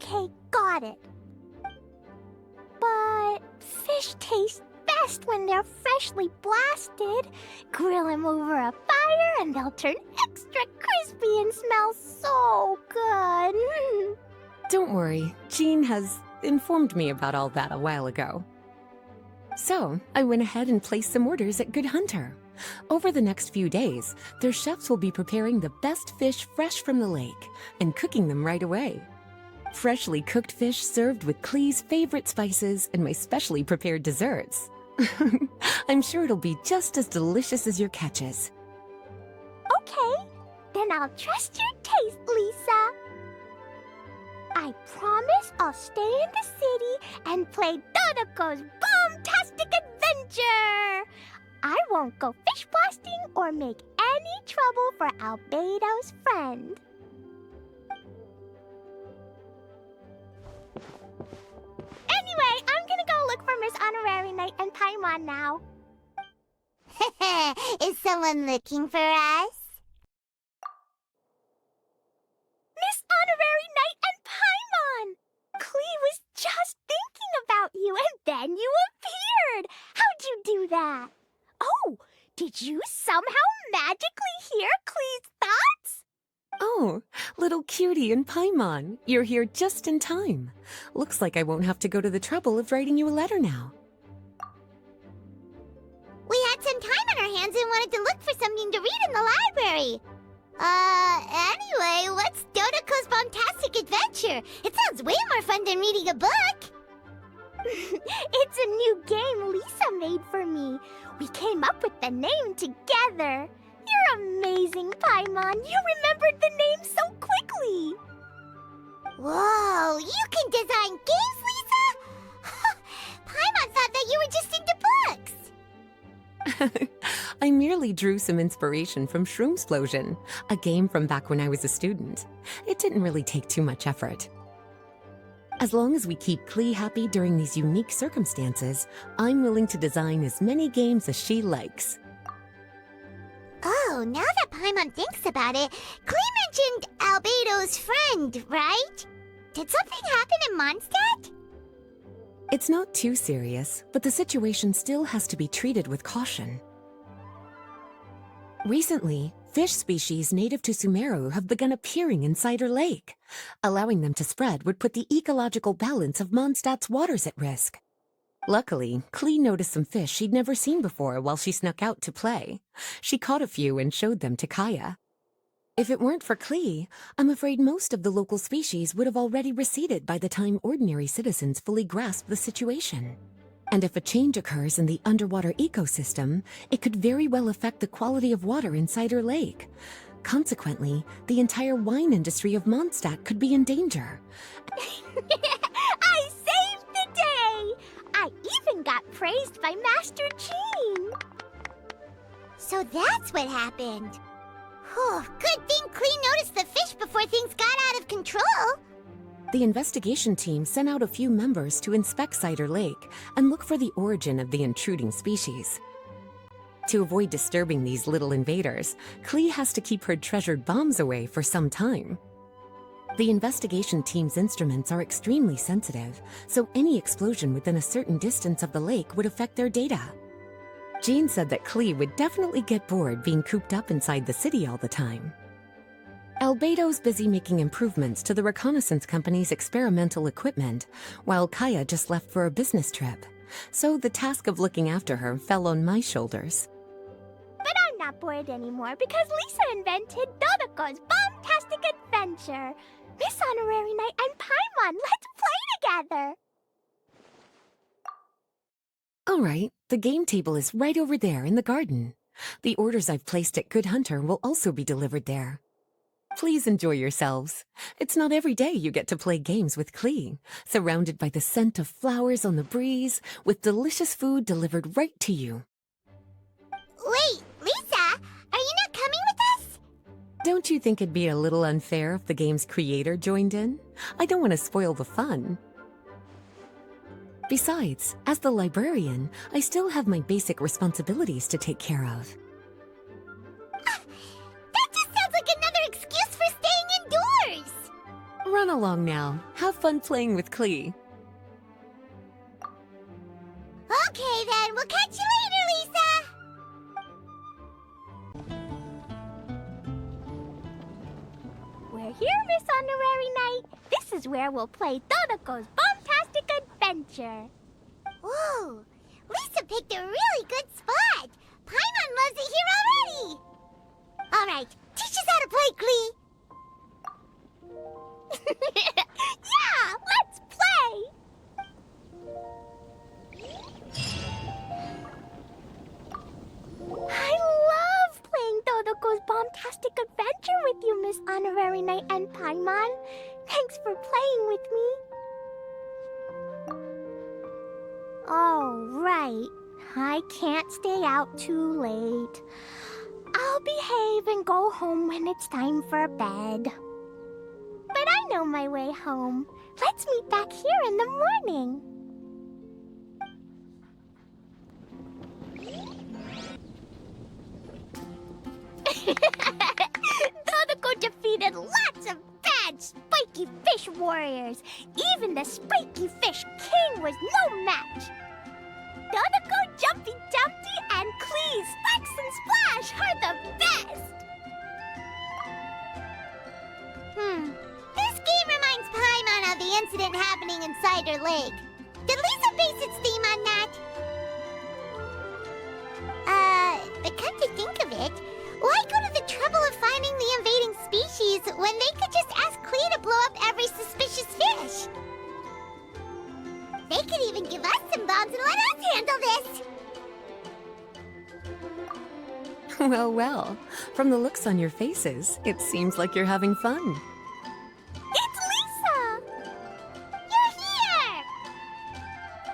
Okay, got it. But fish taste best when they're freshly blasted. Grill them over a fire and they'll turn extra crispy and smell so good. Don't worry, Jean has informed me about all that a while ago. So, I went ahead and placed some orders at Good Hunter. Over the next few days, their chefs will be preparing the best fish fresh from the lake and cooking them right away. Freshly cooked fish served with Clee's favorite spices and my specially prepared desserts. I'm sure it'll be just as delicious as your catches. Okay, then I'll trust your taste, Lisa. I promise I'll stay in the city and play Dodoko's Bombtastic Adventure. I won't go fish blasting or make any trouble for Albedo's friend. Anyway, I'm gonna go look for Miss Honorary Knight and Paimon now. Is someone looking for us? Miss Honorary Knight and Paimon! Clee was just thinking about you and then you appeared! How'd you do that? Oh, did you somehow magically hear Clee's thoughts? Oh, little cutie and Paimon, you're here just in time. Looks like I won't have to go to the trouble of writing you a letter now. We had some time on our hands and wanted to look for something to read in the library. Anyway, what's Dodoko's Bombtastic Adventure? It sounds way more fun than reading a book. It's a new game Lisa made for me. We came up with the name together. You're amazing, Paimon. You remembered the name so quickly. Whoa, you can design games, Lisa? Paimon thought that you were just into books. I merely drew some inspiration from Shroomsplosion, a game from back when I was a student. It didn't really take too much effort. As long as we keep Clee happy during these unique circumstances, I'm willing to design as many games as she likes. Oh, now that Paimon thinks about it, Clee mentioned Albedo's friend, right? Did something happen in Mondstadt? It's not too serious, but the situation still has to be treated with caution. Recently, fish species native to Sumeru have begun appearing in Cider Lake. Allowing them to spread would put the ecological balance of Mondstadt's waters at risk. Luckily, Clee noticed some fish she'd never seen before while she snuck out to play. She caught a few and showed them to Kaya. If it weren't for Clee, I'm afraid most of the local species would have already receded by the time ordinary citizens fully grasp the situation. And if a change occurs in the underwater ecosystem, it could very well affect the quality of water in Cider Lake. Consequently, the entire wine industry of Mondstadt could be in danger. I saved the day! I even got praised by Master Jean. So that's what happened. Whew, good thing Clee noticed the fish before things got out of control. The investigation team sent out a few members to inspect Cider Lake and look for the origin of the intruding species. To avoid disturbing these little invaders, Clee has to keep her treasured bombs away for some time. The investigation team's instruments are extremely sensitive, so any explosion within a certain distance of the lake would affect their data. Jean said that Clee would definitely get bored being cooped up inside the city all the time. Albedo's busy making improvements to the reconnaissance company's experimental equipment, while Kaya just left for a business trip. So the task of looking after her fell on my shoulders. But I'm not bored anymore because Lisa invented Dodoko's Bombtastic Adventure. Miss Honorary Knight and Paimon, let's play together. All right, the game table is right over there in the garden. The orders I've placed at Good Hunter will also be delivered there. Please enjoy yourselves. It's not every day you get to play games with Clee, surrounded by the scent of flowers on the breeze, with delicious food delivered right to you. Wait, Lisa, are you not coming with us? Don't you think it'd be a little unfair if the game's creator joined in? I don't want to spoil the fun. Besides, as the librarian, I still have my basic responsibilities to take care of. That just sounds like another excuse for staying indoors. Run Run along now. Have fun playing with Klee. Okay then, we'll catch you later, Lisa! We're here, Miss Honorary Knight. This is where we'll play Dodoko's Bombtastic Adventure. Whoa, Lisa picked a really good spot. Paimon loves it here already. All right, teach us how to play, Klee. Yeah, let's play! I love playing Dodoko's Bombtastic Adventure with you, Miss Honorary Knight and Paimon. Thanks for playing with me. Oh, right. I can't stay out too late. I'll behave and go home when it's time for bed. But I know my way home. Let's meet back here in the morning. Dodoko defeated lots of bad spiky fish warriors. Even the spiky fish king was no match. Dodoko, Jumpy Dumpty, and Klee, Splax and Splash are the best. This game reminds Paimon of the incident happening in Cider Lake. Did Lisa base its theme on that? But come to think of it, why go to the trouble of finding the invading species when they could just ask Klee to blow up every suspicious fish? They could even give us some bombs and let us handle this! Well, well. From the looks on your faces, it seems like you're having fun. It's Lisa! You're here!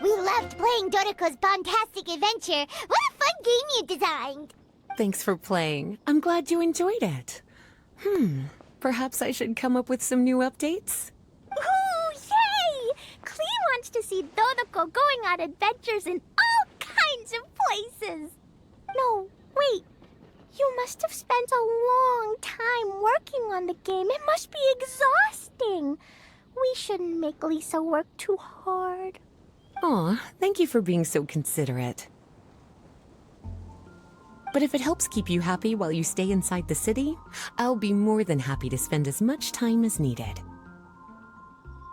We loved playing Dodoko's Bombtastic Adventure. What a fun game you designed! Thanks for playing. I'm glad you enjoyed it. Perhaps I should come up with some new updates? Ooh, yay! Klee wants to see Dodoko going on adventures in all kinds of places. No, wait. You must have spent a long time working on the game. It must be exhausting. We shouldn't make Lisa work too hard. Aw, thank you for being so considerate. But if it helps keep you happy while you stay inside the city, I'll be more than happy to spend as much time as needed.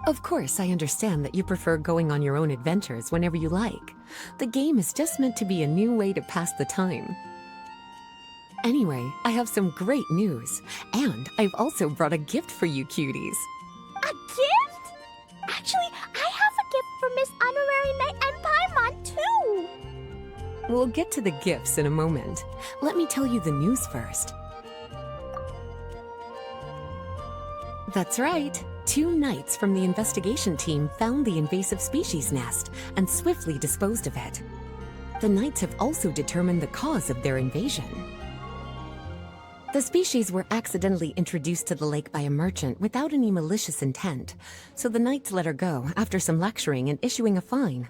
Of course, I understand that you prefer going on your own adventures whenever you like. The game is just meant to be a new way to pass the time. Anyway, I have some great news, and I've also brought a gift for you cuties. A gift? Actually, I have a gift for Miss Honorary Knight and Paimon, too. We'll get to the gifts in a moment. Let me tell you the news first. That's right. 2 knights from the investigation team found the invasive species nest and swiftly disposed of it. The knights have also determined the cause of their invasion. The species were accidentally introduced to the lake by a merchant without any malicious intent, so the knights let her go after some lecturing and issuing a fine.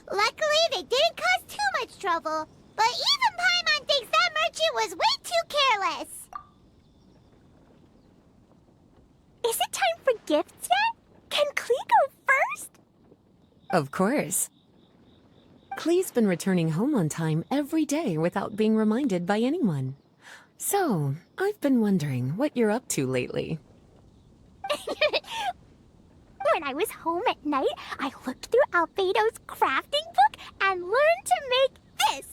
Luckily, they didn't cause too much trouble. But even Paimon thinks that merchant was way too careless. Is it time for gifts yet? Can Klee go first? Of course. Klee's been returning home on time every day without being reminded by anyone. So, I've been wondering what you're up to lately. When I was home at night, I looked through Albedo's crafting book and learned to make this.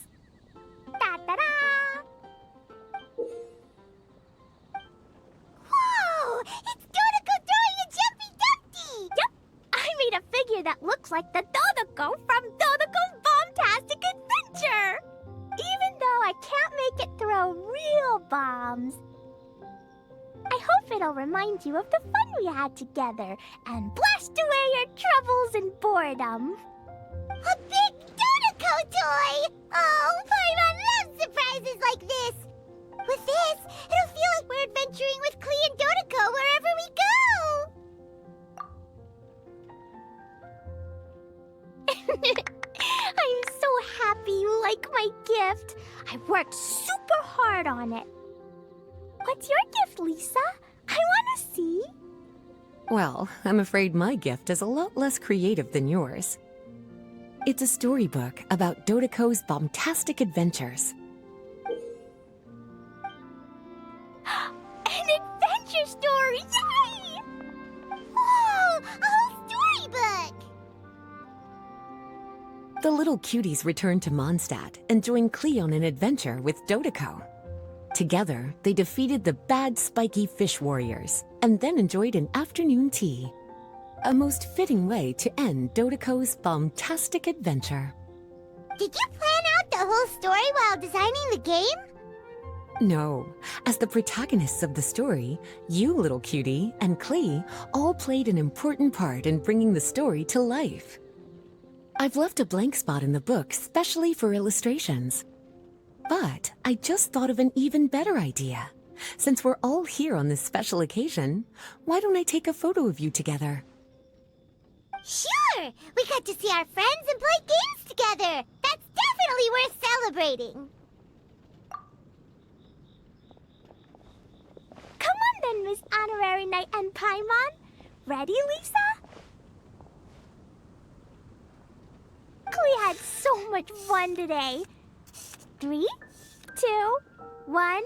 Da-da-da! Whoa! It's Dodoko throwing a Jumpy Dumpty! Yep, I made a figure that looks like the Dodoko from Dodoko's Bombtastic Adventure! Even though I can't make it throw real bombs. I hope it'll remind you of the fun we had together and blast away your troubles and boredom. A big Dodoko toy! Oh, Paimon loves surprises like this! With this, it'll feel like we're adventuring with Klee and Dodoko wherever we go! I'm so happy you like my gift. I worked super hard on it. What's your gift, Lisa? I want to see. Well, I'm afraid my gift is a lot less creative than yours. It's a storybook about Dodoko's bombastic adventures. An adventure story! Yay! Whoa! A whole storybook! The little cuties return to Mondstadt and join Klee on an adventure with Dodoko. Together, they defeated the bad spiky fish warriors and then enjoyed an afternoon tea. A most fitting way to end Dodoko's bombastic adventure. Did you plan out the whole story while designing the game? No, as the protagonists of the story, you, little cutie, and Klee all played an important part in bringing the story to life. I've left a blank spot in the book specially for illustrations. But I just thought of an even better idea. Since we're all here on this special occasion, why don't I take a photo of you together? Sure! We got to see our friends and play games together! That's definitely worth celebrating! Come on then, Miss Honorary Knight and Paimon. Ready, Lisa? Klee had so much fun today. 3, 2, 1...